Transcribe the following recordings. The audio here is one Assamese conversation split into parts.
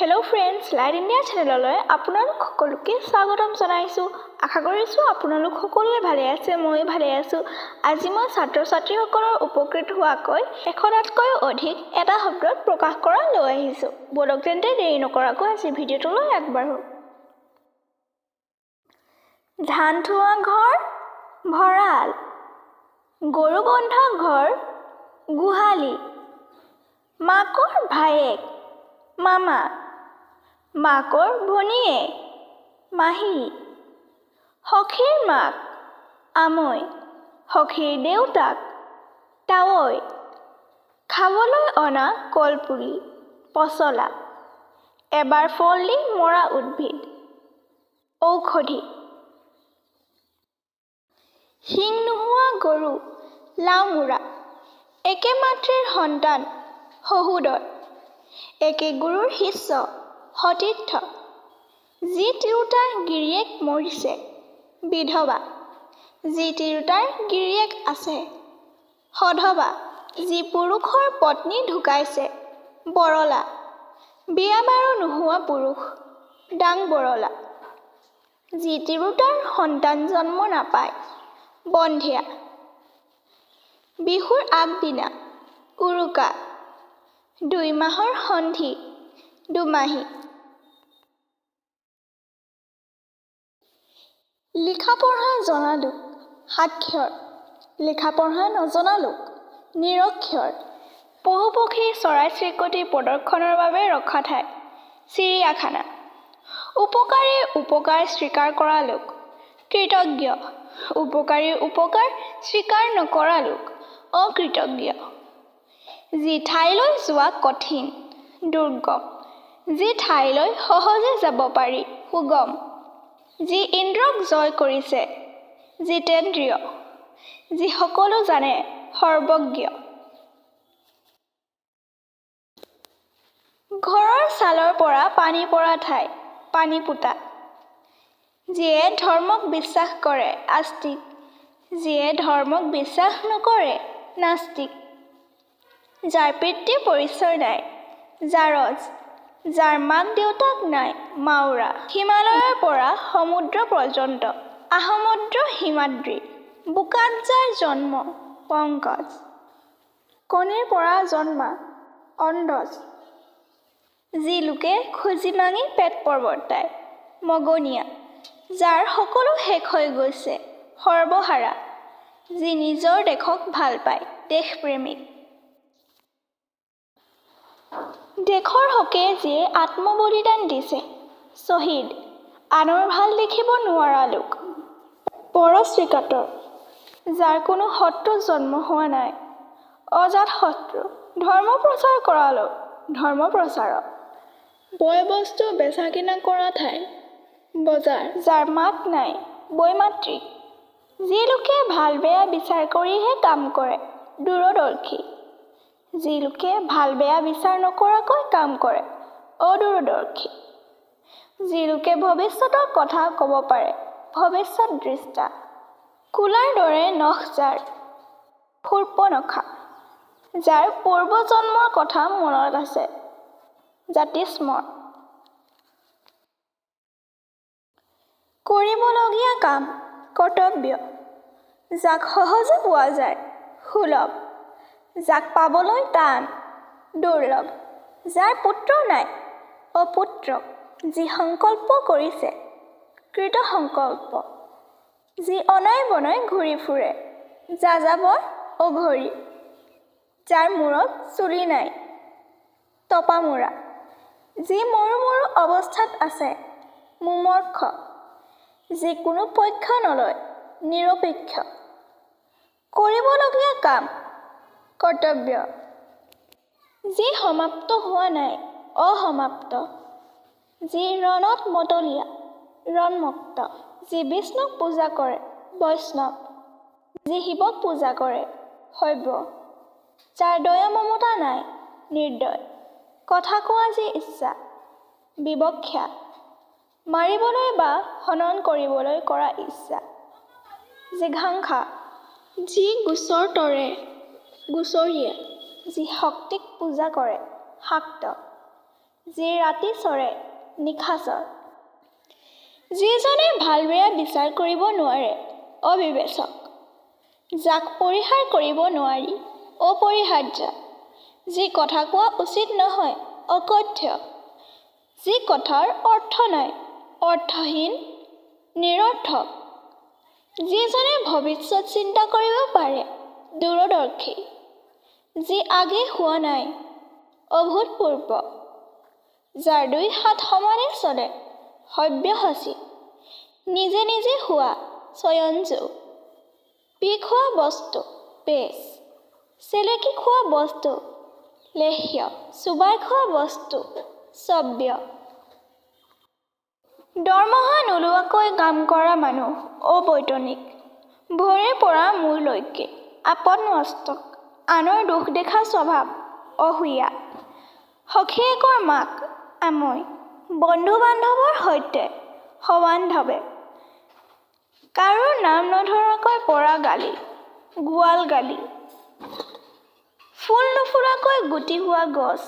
Hello friends, Light India channel আপোনালোক সকলোকে স্বাগতম জনাইছো। আশা কৰিছো আপোনালোক সকলোৱে ভালে আছে, মই ভালে আছো। আজি মই ছাত্ৰ-ছাত্ৰীসকলৰ উপকৃত হোৱাকৈ এখনতকৈ অধিক এটা শব্দত প্ৰকাশ কৰা লৈ আহিছো। বলক তেন্তে দেৰি নকৰাকৈ আজি ভিডিঅ'টোলৈ আগবাঢ়ো। ধান থোৱা ঘৰ ভঁৰাল, গৰু বন্ধা ঘৰ গোহালি, মাকৰ ভায়েক মামা, মাকৰ ভনীয়েক মাহী, সখীৰ মাক আমৈ, সখীৰ দেউতাক তাৱৈ, খাবলৈ অনা কলপুলি পচলা, এবাৰ ফল দি মৰা উদ্ভিদ ঔষধি, শিং নোহোৱা গৰু লাওমোৰা, একে মাতৃৰ সন্তান শহুদৰ, একে গুৰুৰ শিষ্য সতীৰ্থ, যি তিৰোতাৰ গিৰিয়েক মৰিছে বিধৱা, যি তিৰোতাৰ গিৰিয়েক আছে সধৱা, যি পুৰুষৰ পত্নী ঢুকাইছে বৰলা, বিয়া বাৰু নোহোৱা পুৰুষ ডাং বৰলা, যি তিৰোতাৰ সন্তান জন্ম নাপায় বন্ধিয়া, বিহুৰ আগদিনা উৰুকা, 2 মাহৰ সন্ধি দুমাহী, লিখা পঢ়া জনা লোক সাক্ষৰ, লিখা পঢ়া নজনা লোক নিৰক্ষৰ, পশু পক্ষী চৰাই চিৰিকটি প্ৰদৰ্শনৰ বাবে ৰখা ঠাই চিৰিয়াখানা, উপকাৰীৰ উপকাৰ স্বীকাৰ কৰা লোক কৃতজ্ঞ, উপকাৰীৰ উপকাৰ স্বীকাৰ নকৰা লোক অকৃতজ্ঞ, যি ঠাইলৈ যোৱা কঠিন দুৰ্গম, যি ঠাইলৈ সহজে যাব পাৰি সুগম, যি ইন্দ্ৰক জয় কৰিছে জিতেন্দ্ৰিয়, যি সকলো জানে সৰ্বজ্ঞ, ঘৰৰ ছালৰ পৰা পানী পৰা ঠাই পানী পোতা, যিয়ে ধৰ্মক বিশ্বাস কৰে আস্তিক, যিয়ে ধৰ্মক বিশ্বাস নকৰে নাস্তিক, যাৰ পিতৃ পৰিচয় নাই জাৰজ, যাৰ মাক দেউতাক নাই মাউৰা, হিমালয়ৰ পৰা সমুদ্ৰ পৰ্যন্ত আহমদ্ৰ হিমাদ্ৰী, বোকাত যাৰ জন্ম পংকজ, কণীৰ পৰা জন্মা অণ্ডজ, যি লোকে খুজি মাঙি পেট পৰ্বতাই মগনীয়া, যাৰ সকলো শেষ হৈ গৈছে সৰ্বহাৰা, যি নিজৰ দেশক ভাল পায় দেশপ্ৰেমিক, দেশৰ হকে যিয়ে আত্মবলিদান দিছে শ্বহীদ, আনৰ ভাল দেখিব নোৱাৰা লোক পৰশ্ৰীকাতৰ, যাৰ কোনো শত্ৰু জন্ম হোৱা নাই অজাত শত্ৰু, ধৰ্ম প্ৰচাৰ কৰা লোক ধৰ্ম প্ৰচাৰক, বয় বস্তু বেচা কিনা কৰা ঠাই বজাৰ, যাৰ মাক নাই বৈমাতৃ, যি লোকে ভাল বেয়া বিচাৰ কৰিহে কাম কৰে দূৰদৰ্শী, যি লোকে ভাল বেয়া বিচাৰ নকৰাকৈ কাম কৰে অদূৰদৰ্শী, যি লোকে ভৱিষ্যতৰ কথা ক'ব পাৰে ভৱিষ্যত দৃষ্টা, কুলাৰ দৰে নখ যাৰ শূৰ্পণখা, যাৰ পূৰ্বজন্মৰ কথা মনত আছে জাতিস্মৰ, কৰিবলগীয়া কাম কৰ্তব্য, যাক সহজে পোৱা যায় সুলভ, যাক পাবলৈ টান দুৰ্লভ, যাৰ পুত্ৰ নাই অপুত্ৰক, যি সংকল্প কৰিছে কৃত সংকল্প, যি অনয় বনয় ঘূৰি ফুৰে যাযাবৰ অঘৰী, যাৰ মূৰত চুলি নাই তপামূৰা, যি মৰো মৰো অৱস্থাত আছে মুমৰ্ষ, যি কোনো পক্ষ নলয় নিৰপেক্ষ, কৰিবলগীয়া কাম কৰ্তব্য, যি সমাপ্ত হোৱা নাই অসমাপ্ত, যি ৰণত মতলীয়া ৰণমুক্ত, যি বিষ্ণুক পূজা কৰে বৈষ্ণৱ, যি শিৱক পূজা কৰে শৈৱ, যাৰ দয়া মমতা নাই নিৰ্দয়, কথা কোৱা যি ইচ্ছা বিবক্ষা, মাৰিবলৈ বা হনন কৰিবলৈ কৰা ইচ্ছা জিঘাংসা, যি গোচৰ তৰে গোচৰীয়ে, যি শক্তিক পূজা কৰে শাক্ত, যি ৰাতি চৰে নিশাচৰ। যিজনে ভাল বেয়া বিচাৰ কৰিব নোৱাৰে অবিবেচক। যাক পৰিহাৰ কৰিব নোৱাৰি অপৰিহাৰ্য। যি কথা কোৱা উচিত নহয় অকথ্য। যি কথাৰ অৰ্থ নাই অৰ্থহীন নিৰৰ্থক। যিজনে ভৱিষ্যত চিন্তা কৰিব পাৰে দূৰদৰ্শী। যি আগে হোৱা নাই অভূতপূৰ্ব। যাৰ দুই হাত সমানে চলে সব্যসাচী। নিজে নিজে হোৱা স্বয়ঞ্জু। বিষ খোৱা বস্তু পেচ। চেলেকি খোৱা বস্তু লেহ্য। চোবাই খোৱা বস্তু চব্য। দৰমহা নোলোৱাকৈ কাম কৰা মানুহ অবৈতনিক। ভৰিৰ পৰা মূৰলৈকে আপদমস্তক। আনৰ দোষ দেখা স্বভাৱ অসূয়া। সখীয়েকৰ মাক আমৈ। বন্ধু বান্ধৱৰ সৈতে সবান্ধৱে। কাৰো নাম নধৰাকৈ পৰা গালি গোৱাল গালি। ফুল নুফুলাকৈ গুটি হোৱা গছ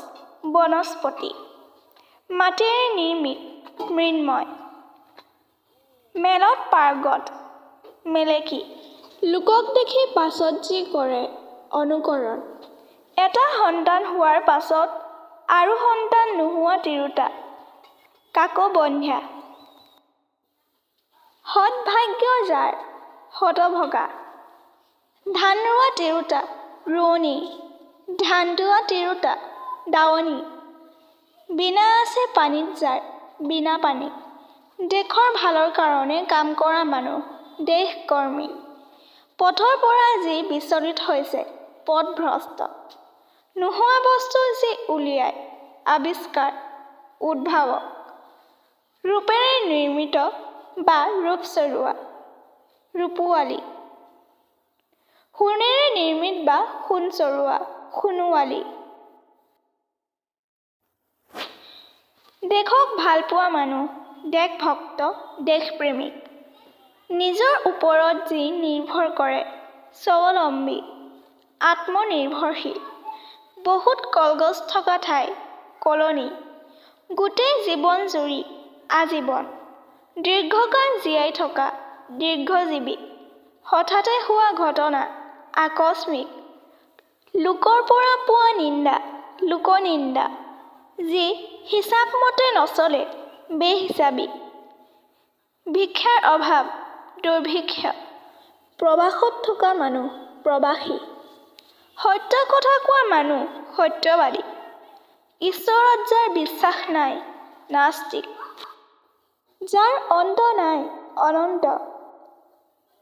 বনস্পতি। মাটিৰে নিৰ্মিত মৃন্ময়। মেলত পাৰ্গত মেলেকি। লোকক দেখি পাছত যি কৰে অনুকৰণ। এটা সন্তান হোৱাৰ পাছত আৰু সন্তান নোহোৱা তিৰোতা কাকবন্ধ্যা। সৎভাগ্য যাৰ হতভগা। ধান ৰোৱা তিৰোতা ৰোৱনী। ধান দোৱা তিৰোতা দাৱনী। বিনা আছে পানীত যাৰ বিনা পানী। দেশৰ ভালৰ কাৰণে কাম কৰা মানুহ দেশকৰ্মী। পথৰ পৰা যি বিচলিত হৈছে পথভ্ৰষ্ট। নোহোৱা বস্তু যি উলিয়াই আৱিষ্কাৰ উদ্ভাৱক। ৰূপেৰে নিৰ্মিত বা ৰূপচৰোৱা ৰূপোৱালী। সোণেৰে নিৰ্মিত বা সোণ চৰোৱা সোণোৱালী। দেশক ভালপোৱা মানুহ দেশভক্ত দেশপ্ৰেমিক। নিজৰ ওপৰত যি নিৰ্ভৰ কৰে স্বাৱলম্বী আত্মনিৰ্ভৰশীল। বহুত কলগছ থকা ঠাই কলনী। গোটেই জীৱন জুৰি আজীৱন। দীৰ্ঘকাল জীয়াই থকা দীৰ্ঘজীৱী। হঠাতে হোৱা ঘটনা আকস্মিক। লোকৰ পৰা পোৱা নিন্দা লোকনিন্দা। যি হিচাপ মতে নচলে বেহিচাবী। ভিক্ষাৰ অভাৱ দুৰ্ভিক্ষ। প্ৰবাসত থকা মানুহ প্ৰবাসী। সত্য কথা কোৱা মানুহ সত্যবাদী। ঈশ্বৰত যাৰ বিশ্বাস নাই নাস্তিক। যাৰ অন্ত নাই অনন্ত।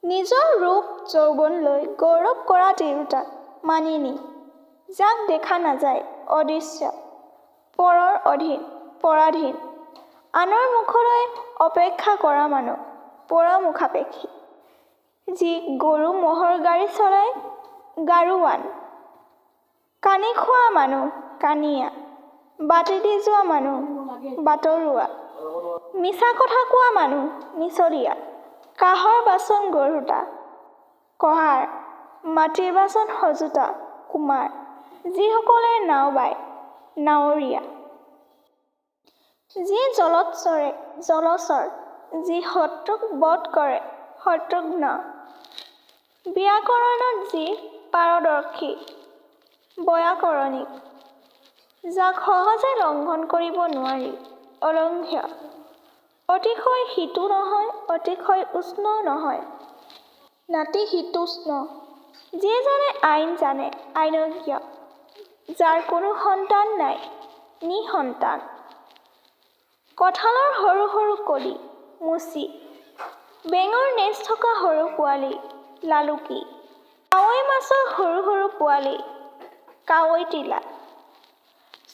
নিজৰ ৰূপ যৌৱন লৈ গৌৰৱ কৰা তিৰোতা মানিনী। যাক দেখা নাযায় অদৃশ্য। পৰৰ অধীন পৰাধীন। আনৰ মুখলৈ অপেক্ষা কৰা মানুহ পৰমুখাপেক্ষী। যি গৰু ম'হৰ গাড়ী চলায় গাড়োৱান। কানি খোৱা মানুহ কানিয়া। বাটেদি যোৱা মানুহ বাটৰুৱা। মিছা কথা কোৱা মানুহ মিছলীয়া। কাঁহৰ বাচন গঢ়োতা কহাৰ। মাটিৰ বাচন সজোতা কুমাৰ। যিসকলে নাও বায় নাৱৰীয়া। যি জলত চৰে জলচৰ। যি শত্ৰুক বধ কৰে শত্ৰুঘ্ন। ব্যাকৰণত যি পাৰদৰ্শী বৈয়াকৰণিক। যাক সহজে লংঘন কৰিব নোৱাৰি অলংঘ্য। অতিশয় শীতো নহয় অতিশয় উষ্ণও নহয় নাতিশীতোষ্ণ। যিজনে আইন জানে আইনজ্ঞ। যাৰ কোনো সন্তান নাই নিসন্তান। কঁঠালৰ সৰু সৰু কলি মুচি। বেঙৰ নেজ থকা সৰু পোৱালি লালুকি। কাৱৈ মাছৰ সৰু সৰু পোৱালি কাৱৈটিলা।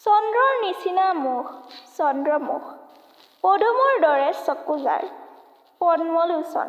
চন্দ্ৰৰ নিচিনা মুখ চন্দ্ৰমুখ। পদুমৰ দৰে চকু যাৰ পদ্মলোচন।